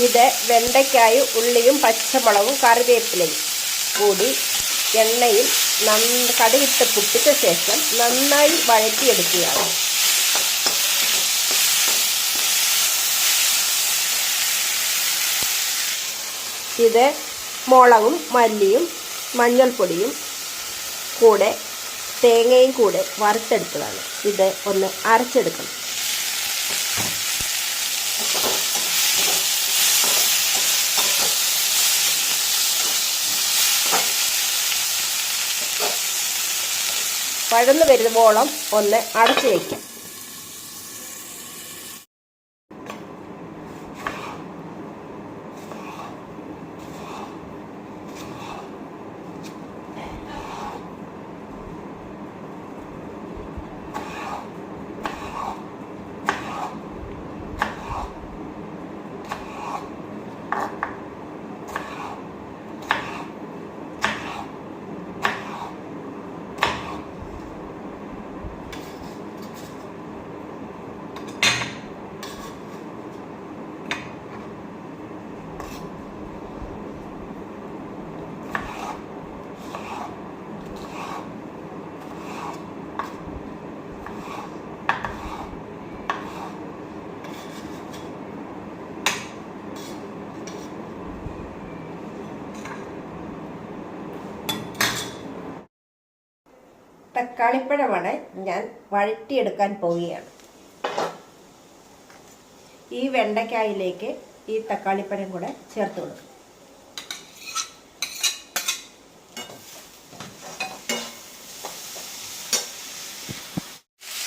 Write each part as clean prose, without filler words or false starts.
ഇത് വെണ്ടയ്ക്കായും ഉള്ളിയും പച്ചമുളകും കറിവേപ്പിലയും കൂടി എണ്ണയിൽ കടുകിട്ട് പൊട്ടിച്ച ശേഷം നന്നായി വഴറ്റിയെടുക്കുകയാണ്. ഇത് മുളകും മല്ലിയും മഞ്ഞൾപ്പൊടിയും കൂടെ തേങ്ങയും കൂടെ വറുത്തെടുത്തതാണ്. ഇത് ഒന്ന് അരച്ചെടുക്കണം. വഴന്നു വരുമ്പോളം ഒന്ന് അടച്ചു വയ്ക്കാം. തക്കാളിപ്പഴമാണ് ഞാൻ വഴറ്റിയെടുക്കാൻ പോവുകയാണ്. ഈ വെണ്ടയ്ക്കായിലേക്ക് ഈ തക്കാളിപ്പഴം കൂടെ ചേർത്ത് കൊടുക്കും.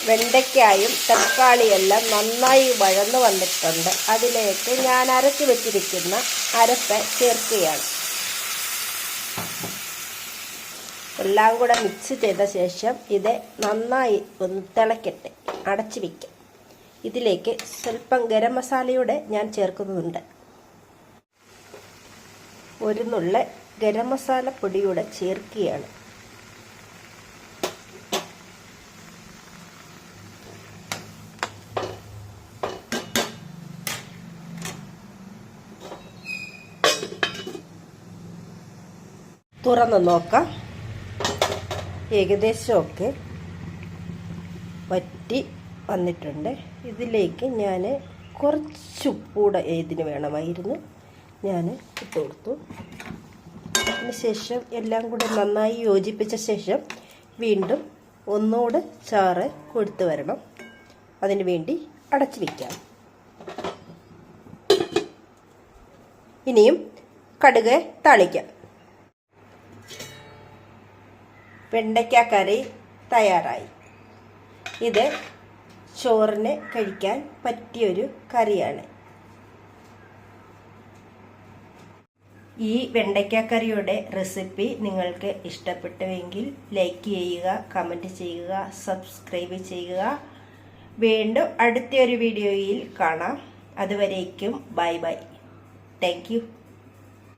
വെണ്ടയ്ക്കായും തക്കാളിയെല്ലാം നന്നായി വഴന്നു വന്നിട്ടുണ്ട്. അതിലേക്ക് ഞാൻ അരച്ചു വെച്ചിരിക്കുന്ന അരപ്പ് ചേർക്കുകയാണ്. എല്ലാം കൂടെ മിക്സ് ചെയ്ത ശേഷം ഇത് നന്നായി ഒന്ന് തിളക്കട്ടെ, അടച്ചു വയ്ക്കാം. ഇതിലേക്ക് സ്വല്പം ഗരം മസാലയുടെ ഞാൻ ചേർക്കുന്നുണ്ട്. ഒരു നുള്ള് ഗരം മസാല പൊടിയൂടെ ചേർക്കുകയാണ്. തുറന്ന് നോക്കാം. ഏകദേശമൊക്കെ വറ്റി വന്നിട്ടുണ്ട്. ഇതിലേക്ക് ഞാൻ കുറച്ച് ഉപ്പൂടെ ഇതിന് വേണമായിരുന്നു, ഞാൻ ഇട്ട് കൊടുത്തു. അതിനുശേഷം എല്ലാം കൂടെ നന്നായി യോജിപ്പിച്ച ശേഷം വീണ്ടും ഒന്നുകൂടെ ചാറ് കൊടുത്തു വരണം. അതിനു വേണ്ടി അടച്ചു വയ്ക്കാം. ഇനിയും കടുക് താളിക്കാം. വെണ്ടയ്ക്ക കറി തയ്യാറായി. ഇത് ചോറിന് കഴിക്കാൻ പറ്റിയൊരു കറിയാണ്. ഈ വെണ്ടയ്ക്ക കറിയുടെ റെസിപ്പി നിങ്ങൾക്ക് ഇഷ്ടപ്പെട്ടുവെങ്കിൽ ലൈക്ക് ചെയ്യുക, കമൻറ്റ് ചെയ്യുക, സബ്സ്ക്രൈബ് ചെയ്യുക. വീണ്ടും അടുത്തൊരു വീഡിയോയിൽ കാണാം. അതുവരേക്കും ബൈ ബൈ. Thank you.